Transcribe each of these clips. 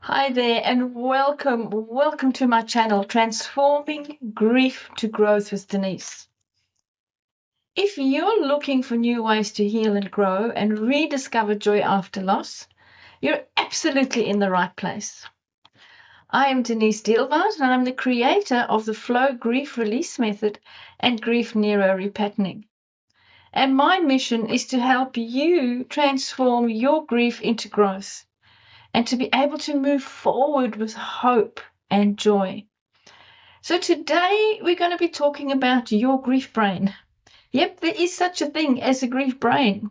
Hi there and welcome to my channel, Transforming Grief to Growth with Denise. If you're looking for new ways to heal and grow and rediscover joy after loss, you're absolutely in the right place. I am Denise Dielwart and I'm the creator of the Flow Grief Release Method and Grief Neuro-Repatterning. And my mission is to help you transform your grief into growth and to be able to move forward with hope and joy. So today we're going to be talking about your grief brain. Yep, there is such a thing as a grief brain.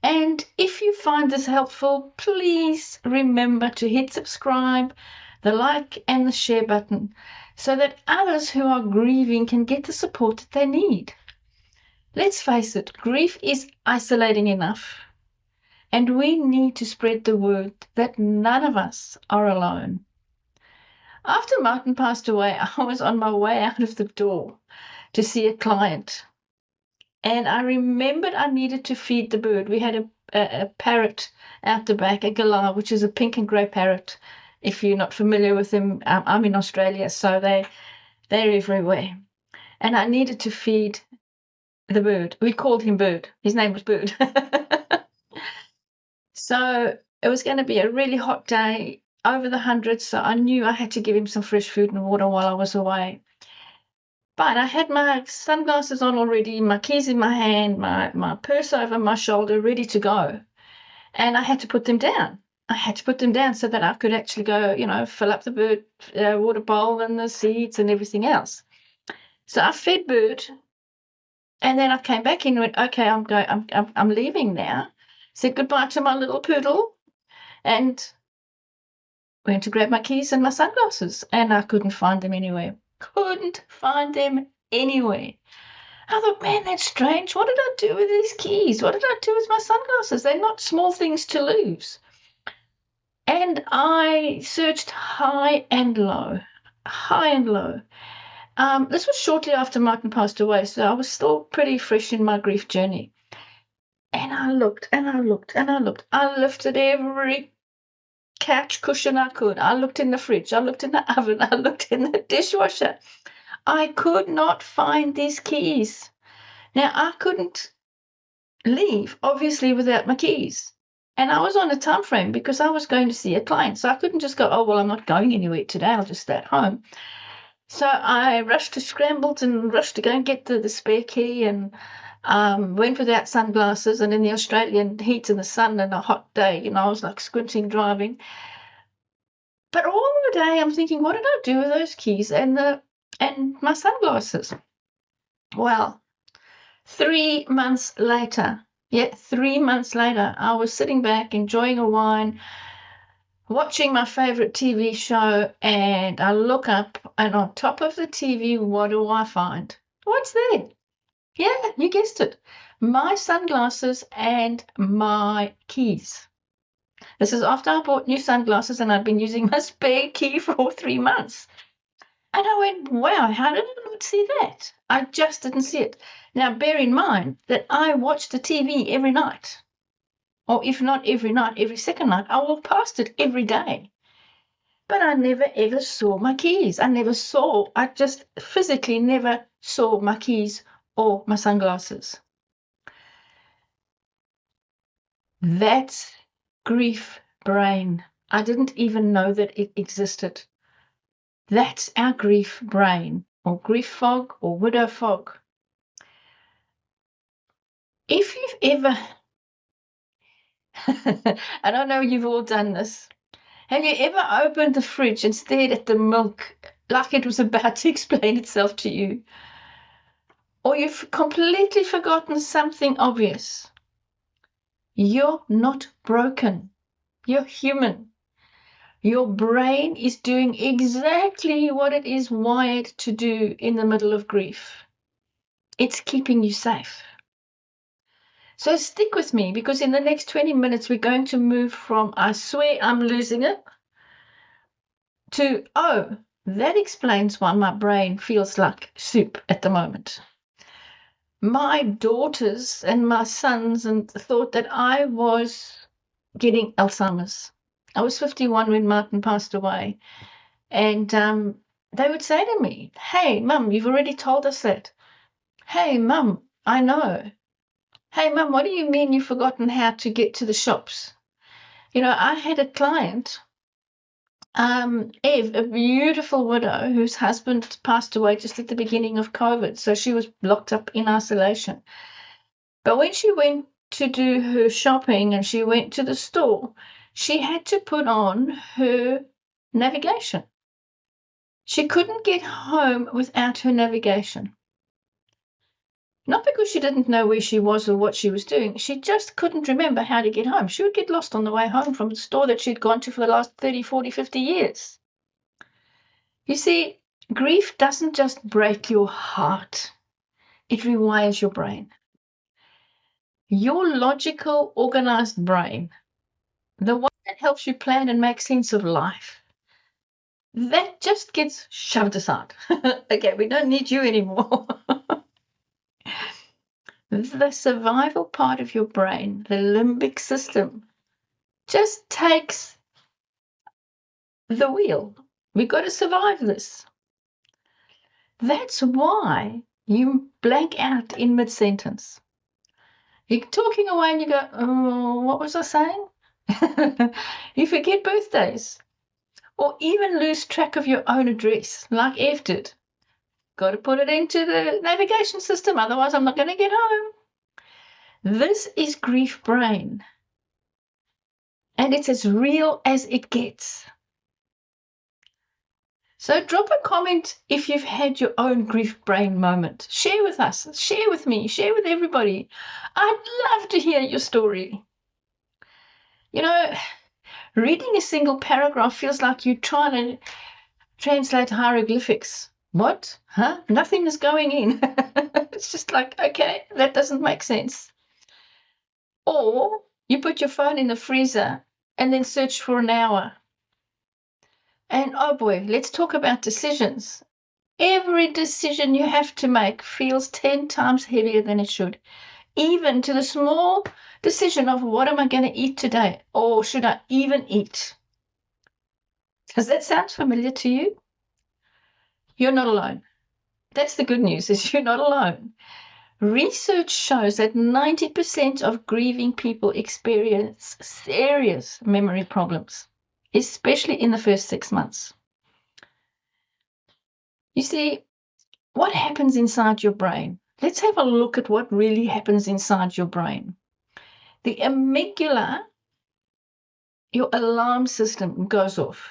And if you find this helpful, please remember to hit subscribe, the like and the share button so that others who are grieving can get the support that they need. Let's face it, grief is isolating enough. And we need to spread the word that none of us are alone. After Martin passed away, I was on my way out of the door to see a client. And I remembered I needed to feed the bird. We had a parrot out the back, a galah, which is a pink and grey parrot. If you're not familiar with them, I'm in Australia, so they're everywhere. And I needed to feed the bird. We called him Bird. His name was Bird. So it was going to be a really hot day, over the hundreds, so I knew I had to give him some fresh food and water while I was away. But I had my sunglasses on already, my keys in my hand, my purse over my shoulder, ready to go. And I had to put them down. I had to put them down so that I could actually go, fill up the bird water bowl and the seeds and everything else. So I fed Bird, and then I came back in and went, okay, I'm leaving now. Said goodbye to my little poodle, and went to grab my keys and my sunglasses, and I couldn't find them anywhere. Couldn't find them anywhere. I thought, man, that's strange. What did I do with these keys? What did I do with my sunglasses? They're not small things to lose. And I searched high and low, high and low. This was shortly after Martin passed away, so I was still pretty fresh in my grief journey. And I looked and I looked and I looked. I lifted every couch cushion I could. I looked in the fridge. I looked in the oven. I looked in the dishwasher. I could not find these keys. Now, I couldn't leave, obviously, without my keys. And I was on a time frame because I was going to see a client. So I couldn't just go, oh, well, I'm not going anywhere today. I'll just stay at home. So I scrambled and rushed to go and get the spare key and went without sunglasses. And in the Australian heat and the sun and a hot day, I was like squinting driving. But all the day I'm thinking, what did I do with those keys and my sunglasses? Well, 3 months later, yeah, 3 months later, I was sitting back enjoying a wine, watching my favorite TV show, and I look up, and on top of the TV, what do I find? What's there? Yeah, you guessed it. My sunglasses and my keys. This is after I bought new sunglasses and I'd been using my spare key for 3 months. And I went, wow, how did I not see that? I just didn't see it. Now, bear in mind that I watch the TV every night. Or if not every night, every second night. I walk past it every day. But I never ever saw my keys. I just physically never saw my keys or my sunglasses. That's grief brain. I didn't even know that it existed. That's our grief brain, or grief fog, or widow fog. If you've ever, I don't know, you've all done this. Have you ever opened the fridge and stared at the milk like it was about to explain itself to you? Or you've completely forgotten something obvious? You're not broken. You're human. Your brain is doing exactly what it is wired to do in the middle of grief. It's keeping you safe. So stick with me, because in the next 20 minutes, we're going to move from, I swear I'm losing it, to, oh, that explains why my brain feels like soup at the moment. My daughters and my sons thought that I was getting Alzheimer's. I was 51 when Martin passed away. And they would say to me, "Hey, Mum, you've already told us that. Hey, Mum, I know. Hey, Mum, what do you mean you've forgotten how to get to the shops?" I had a client, Eve, a beautiful widow whose husband passed away just at the beginning of COVID. So she was locked up in isolation. But when she went to do her shopping and she went to the store, she had to put on her navigation. She couldn't get home without her navigation. Not because she didn't know where she was or what she was doing. She just couldn't remember how to get home. She would get lost on the way home from the store that she'd gone to for the last 30, 40, 50 years. You see, grief doesn't just break your heart. It rewires your brain. Your logical, organized brain, the one that helps you plan and make sense of life, that just gets shoved aside. Okay, we don't need you anymore. The survival part of your brain, the limbic system, just takes the wheel. We've got to survive this. That's why you blank out in mid-sentence. You're talking away and you go, "Oh, what was I saying?" You forget birthdays or even lose track of your own address, like Eve did. Got to put it into the navigation system, otherwise I'm not going to get home. This is grief brain, and it's as real as it gets. So drop a comment if you've had your own grief brain moment. Share with us, share with me, share with everybody. I'd love to hear your story. Reading a single paragraph feels like you're trying to translate hieroglyphics. What? Huh? Nothing is going in. It's just like, okay, that doesn't make sense. Or you put your phone in the freezer and then search for an hour. And oh boy, let's talk about decisions. Every decision you have to make feels 10 times heavier than it should. Even to the small decision of what am I going to eat today? Or should I even eat? Does that sound familiar to you? You're not alone. That's the good news, is you're not alone. Research shows that 90% of grieving people experience serious memory problems, especially in the first 6 months. You see, what happens inside your brain? Let's have a look at what really happens inside your brain. The amygdala, your alarm system, goes off.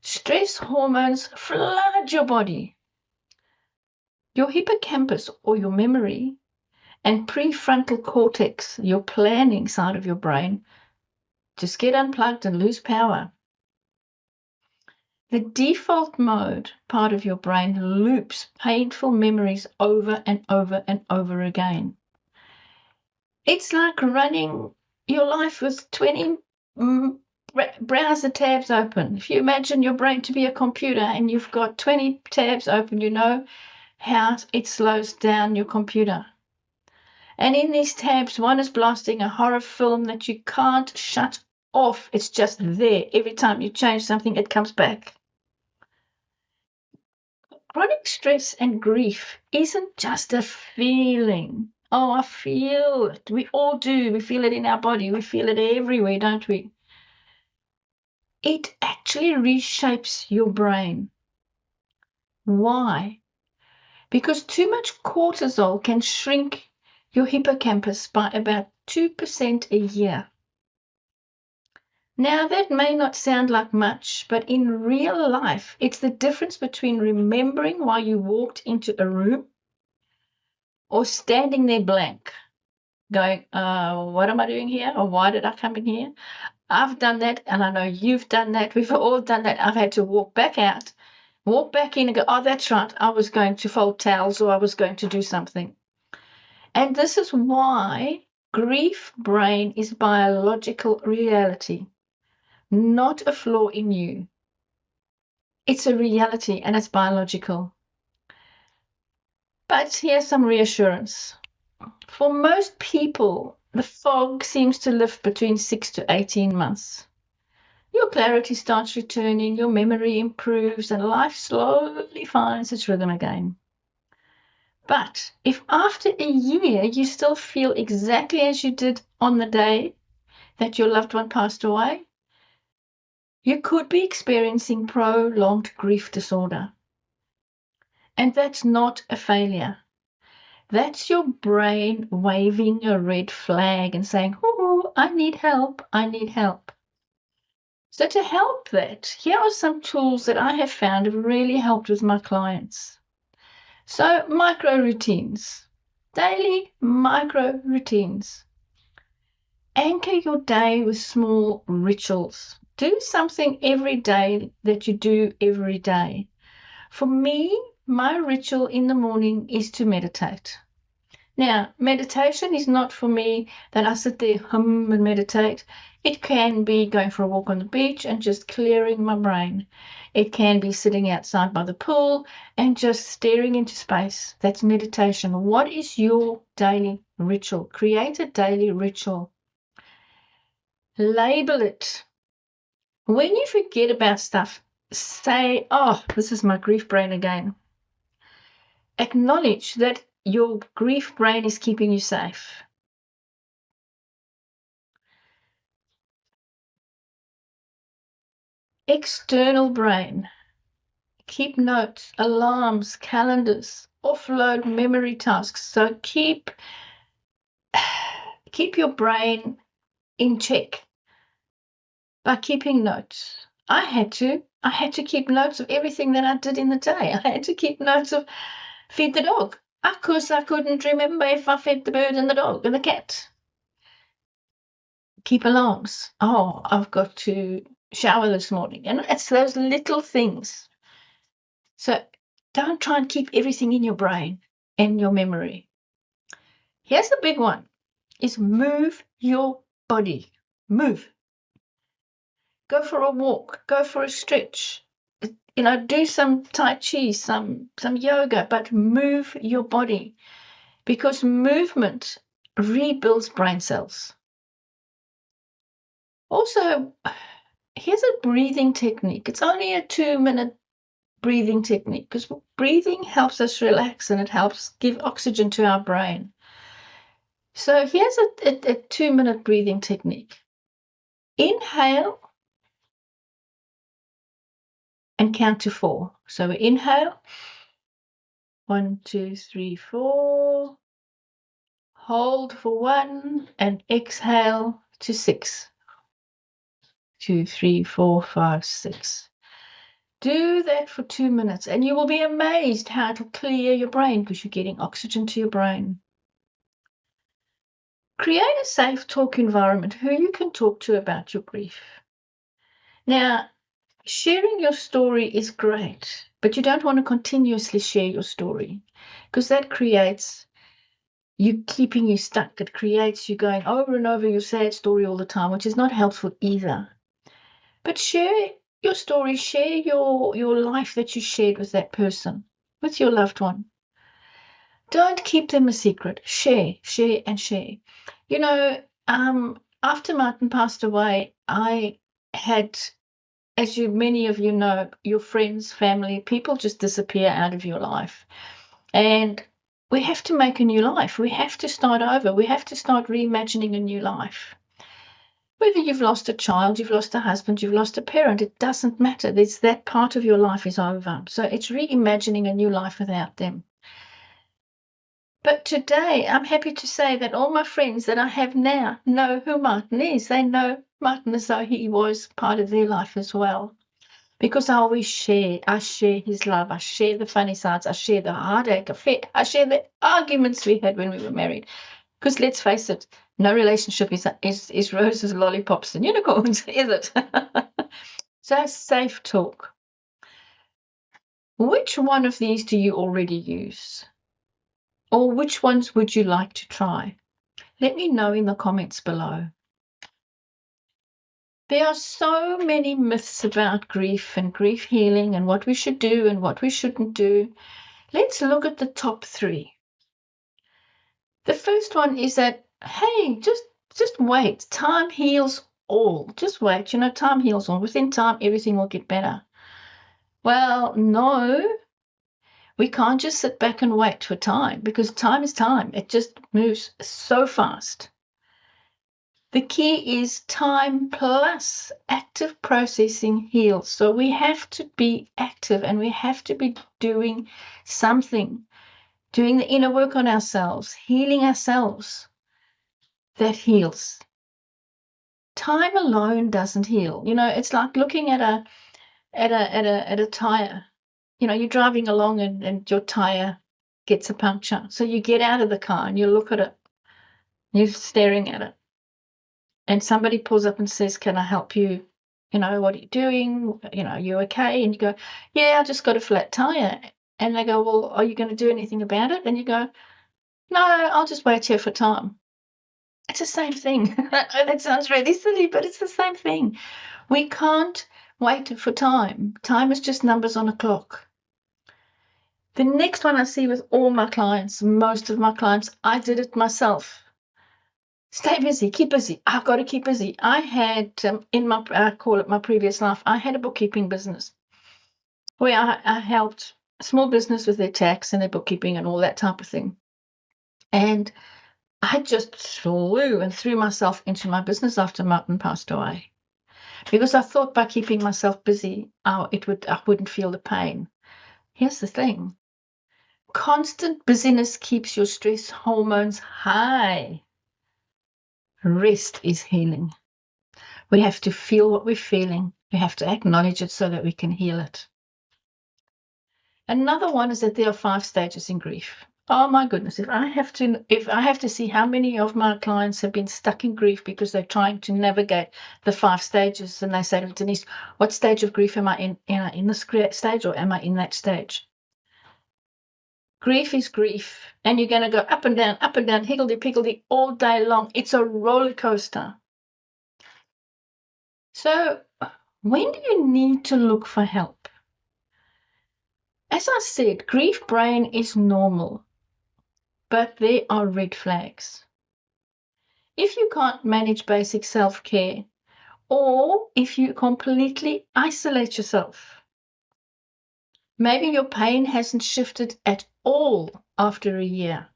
Stress hormones flood your body. Your hippocampus, or your memory, and prefrontal cortex, your planning side of your brain, just get unplugged and lose power. The default mode part of your brain loops painful memories over and over and over again. It's like running your life with 20 browser tabs open. If you imagine your brain to be a computer and you've got 20 tabs open, you know how it slows down your computer. And in these tabs, one is blasting a horror film that you can't shut off. It's just there. Every time you change something, it comes back. Chronic stress and grief isn't just a feeling. Oh, I feel it. We all do. We feel it in our body. We feel it everywhere, don't we? It actually reshapes your brain. Why? Because too much cortisol can shrink your hippocampus by about 2% a year. Now, that may not sound like much, but in real life, it's the difference between remembering why you walked into a room or standing there blank, going, what am I doing here? Or why did I come in here? I've done that, and I know you've done that. We've all done that. I've had to walk back out, walk back in and go, oh, that's right. I was going to fold towels or I was going to do something. And this is why grief brain is biological reality, not a flaw in you. It's a reality and it's biological. But here's some reassurance. For most people, the fog seems to lift between 6 to 18 months. your clarity starts returning, your memory improves, and life slowly finds its rhythm again. But if after a year you still feel exactly as you did on the day that your loved one passed away, you could be experiencing prolonged grief disorder. And that's not a failure. That's your brain waving a red flag and saying, oh, I need help, I need help. So to help that, here are some tools that I have found have really helped with my clients. So micro routines, daily micro routines. Anchor your day with small rituals. Do something every day that you do every day. For me, my ritual in the morning is to meditate. Now, meditation is not for me that I sit there, hum, and meditate. It can be going for a walk on the beach and just clearing my brain. It can be sitting outside by the pool and just staring into space. That's meditation. What is your daily ritual? Create a daily ritual. Label it. When you forget about stuff, say, oh, this is my grief brain again. Acknowledge that your grief brain is keeping you safe. External brain. Keep notes, alarms, calendars, offload memory tasks. So keep your brain in check by keeping notes. I had to keep notes of everything that I did in the day. I had to keep notes of feed the dog. Of course, I couldn't remember if I fed the bird and the dog and the cat. Keep alarms. Oh, I've got to shower this morning. And it's those little things. So don't try and keep everything in your brain and your memory. Here's the big one, is move your body. Move. Go for a walk. Go for a stretch. Do some Tai Chi, some yoga, but move your body because movement rebuilds brain cells. Also, here's a breathing technique. It's only a 2-minute breathing technique because breathing helps us relax and it helps give oxygen to our brain. So here's a 2-minute breathing technique. Inhale and count to 4. So we inhale, 1, 2, 3, 4. Hold for 1 and exhale to 6. 2, 3, 4, 5, 6. Do that for 2 minutes and you will be amazed how it'll clear your brain because you're getting oxygen to your brain. Create a safe talk environment who you can talk to about your grief. Now, sharing your story is great, but you don't want to continuously share your story because that creates you keeping you stuck. It creates you going over and over your sad story all the time, which is not helpful either. But share your story, share your life that you shared with that person, with your loved one. Don't keep them a secret. Share, and share. After Martin passed away, I had, as many of you know, your friends, family, people just disappear out of your life. And we have to make a new life. We have to start over. We have to start reimagining a new life. Whether you've lost a child, you've lost a husband, you've lost a parent, it doesn't matter. There's that part of your life is over. So it's reimagining a new life without them. But today, I'm happy to say that all my friends that I have now know who Martin is. They know Martin as though he was part of their life as well. Because I always share. I share his love. I share the funny sides. I share the heartache. I share the arguments we had when we were married. Because let's face it, no relationship is roses, lollipops, and unicorns, is it? So safe talk. Which one of these do you already use? Or which ones would you like to try? Let me know in the comments below. There are so many myths about grief and grief healing and what we should do and what we shouldn't do. Let's look at the top 3. The first one is that, hey, just wait. Time heals all. Just wait. Time heals all. Within time, everything will get better. Well, no. We can't just sit back and wait for time, because time is time. It just moves so fast. The key is time plus active processing heals. So we have to be active, and we have to be doing something, doing the inner work on ourselves, healing ourselves. That heals. Time alone doesn't heal. It's like looking at a tire. You're driving along and your tire gets a puncture. So you get out of the car and you look at it. You're staring at it. And somebody pulls up and says, "Can I help you? What are you doing? Are you okay?" And you go, "Yeah, I just got a flat tire." And they go, "Well, are you going to do anything about it?" And you go, "No, I'll just wait here for time." It's the same thing. That sounds really silly, but it's the same thing. We can't wait for time. Time is just numbers on a clock. The next one I see with all my clients, most of my clients, I did it myself. Stay busy, keep busy. I've got to keep busy. I had, I call it my previous life, I had a bookkeeping business where I helped small business with their tax and their bookkeeping and all that type of thing. And I just flew and threw myself into my business after Martin passed away, because I thought by keeping myself busy, I wouldn't feel the pain. Here's the thing. Constant busyness keeps your stress hormones high. Rest is healing. We have to feel what we're feeling. We have to acknowledge it so that we can heal it. Another one is that there are 5 stages in grief. Oh my goodness, if I have to see how many of my clients have been stuck in grief because they're trying to navigate the 5 stages, and they say to me, "Denise, what stage of grief am I in? Am I in this stage or am I in that stage?" Grief is grief, and you're going to go up and down, higgledy-piggledy all day long. It's a roller coaster. So when do you need to look for help? As I said, grief brain is normal, but there are red flags. If you can't manage basic self-care, or if you completely isolate yourself, maybe your pain hasn't shifted at all after a year,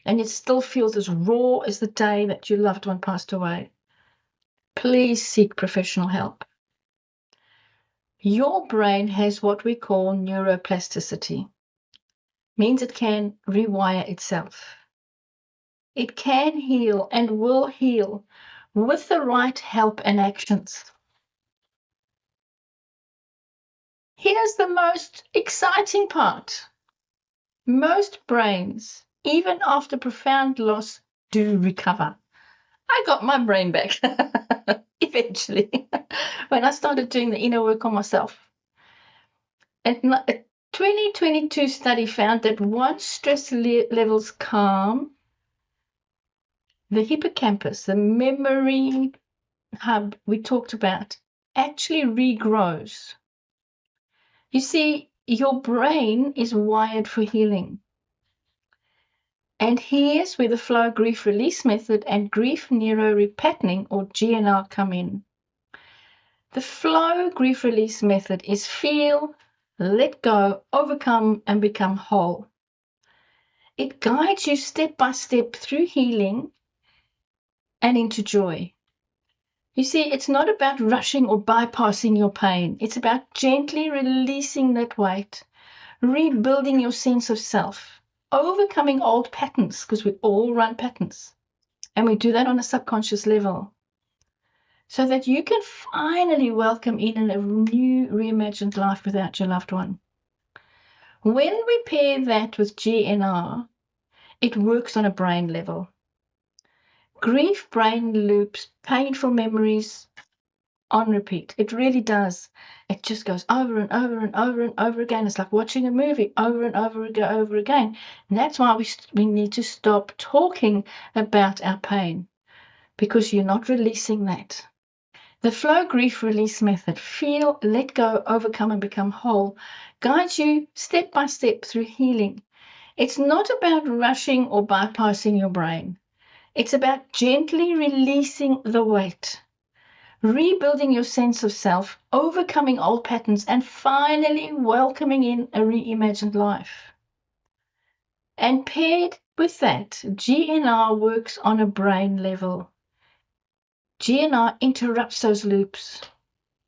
and it still feels as raw as the day that your loved one passed away, please seek professional help. Your brain has what we call neuroplasticity. Means it can rewire itself. It can heal and will heal with the right help and actions. Here's the most exciting part. Most brains, even after profound loss, do recover. I got my brain back eventually when I started doing the inner work on myself. And a 2022 study found that once stress levels calm, the hippocampus, the memory hub we talked about, actually regrows. You see, your brain is wired for healing. And here's where the flow grief release method and grief neuro-repatterning, or GNR, come in. The flow grief release method is feel, let go, overcome, and become whole. It guides you step by step through healing and into joy. You see, it's not about rushing or bypassing your pain. It's about gently releasing that weight, rebuilding your sense of self, overcoming old patterns, because we all run patterns. And we do that on a subconscious level, so that you can finally welcome in a new, reimagined life without your loved one. When we pair that with GNR, it works on a brain level. Grief brain loops painful memories on repeat. It really does. It just goes over and over and over and over again. It's like watching a movie over and over again. And that's why we need to stop talking about our pain, because you're not releasing that. The flow grief release method, feel, let go, overcome, and become whole, guides you step by step through healing. It's not about rushing or bypassing your brain. It's about gently releasing the weight, rebuilding your sense of self, overcoming old patterns, and finally welcoming in a reimagined life. And paired with that, GNR works on a brain level. GNR interrupts those loops.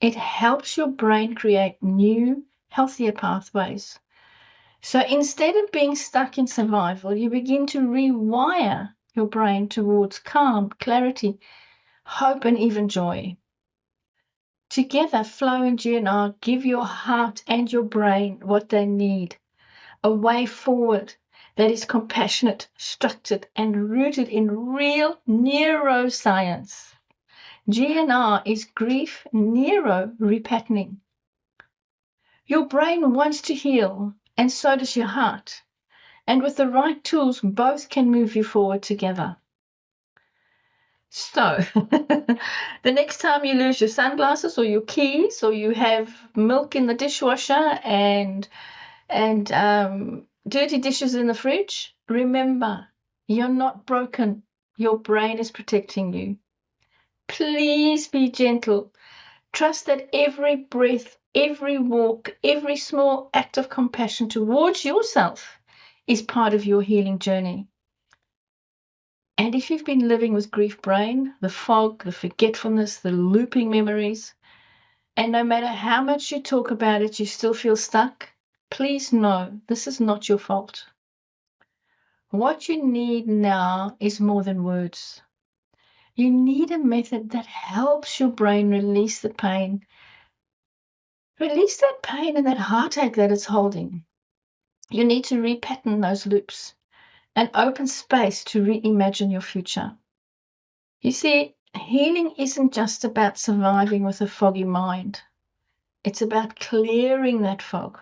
It helps your brain create new, healthier pathways. So instead of being stuck in survival, you begin to rewire your brain towards calm, clarity, hope, and even joy. Together, flow and GNR give your heart and your brain what they need, a way forward that is compassionate, structured, and rooted in real neuroscience. GNR is grief neuro-repatterning. Your brain wants to heal, and so does your heart. And with the right tools, both can move you forward together. So, the next time you lose your sunglasses or your keys, or you have milk in the dishwasher and dirty dishes in the fridge, remember, you're not broken. Your brain is protecting you. Please be gentle. Trust that every breath, every walk, every small act of compassion towards yourself is part of your healing journey. And if you've been living with grief brain, the fog, the forgetfulness, the looping memories, and no matter how much you talk about it, you still feel stuck, please know this is not your fault. What you need now is more than words. You need a method that helps your brain release the pain. Release that pain and that heartache that it's holding. You need to repattern those loops and open space to reimagine your future. You see, healing isn't just about surviving with a foggy mind. It's about clearing that fog,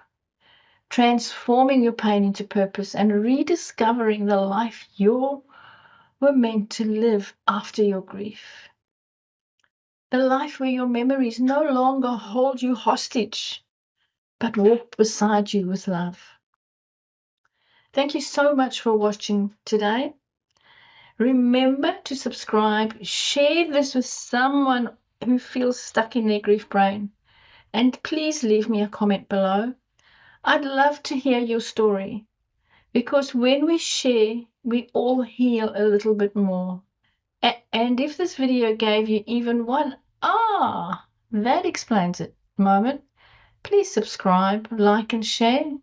transforming your pain into purpose, and rediscovering the life you were meant to live after your grief. The life where your memories no longer hold you hostage, but walk beside you with love. Thank you so much for watching today. Remember to subscribe, share this with someone who feels stuck in their grief brain, and please leave me a comment below. I'd love to hear your story, because when we share, we all heal a little bit more. And if this video gave you even one, that explains it moment, please subscribe, like, and share.